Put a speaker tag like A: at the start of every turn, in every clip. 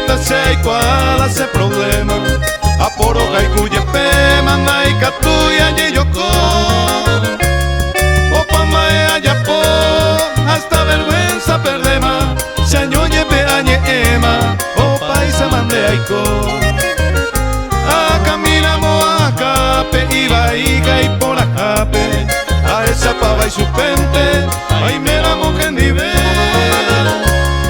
A: esta se igual hace problema. Aporoga y cuye pema y catuya y yoko. Opa mae ayapo, hasta vergüenza perdema. Se añoye pe añe ema, opa y se mande aiko. A camina moacape, iba y por acape. A esa pava y su pente, ay me la mojen nivel.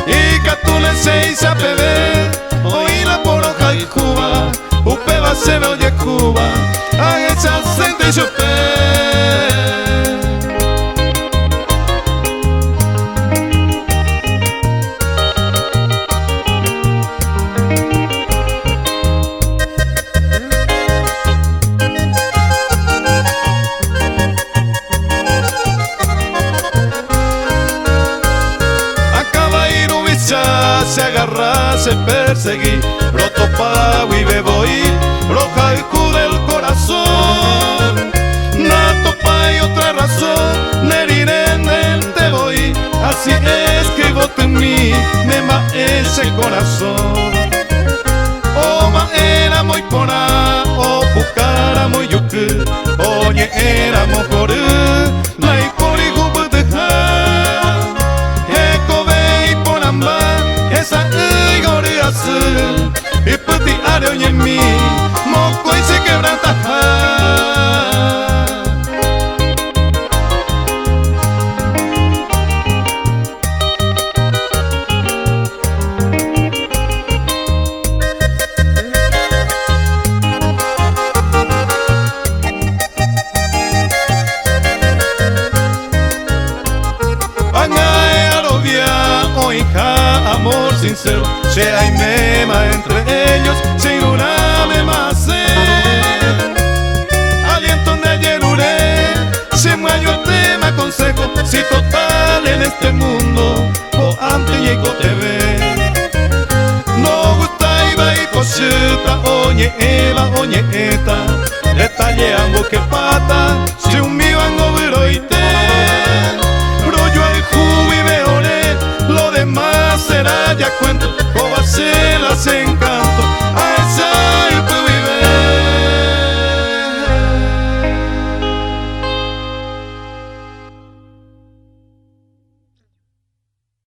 A: Y catule se isa pebe, oí la poroja y Cuba. Upeba se ve oye Cuba, a esa sente y su se agarra, se perseguí, roto pago y bebo y roja y cubre el corazón. Nato pa y otra razón, nerinen te voy, así es que voto en mí, me ma ese corazón. O ma era muy pona, o pucara muy yuku, oye era mojor, la y por y gubu de ja, eko ve y ponamba. Esa igori azul y puti areo y en mí moco y se quebranta. Amor sincero, se hay mema entre ellos, sin una mema aliento de yeruré, se muayo el tema consejo, si total en este mundo, o antes llego te ve. No gusta iba y cosita, oye eva, oye eta, detalle ambos que pata, si un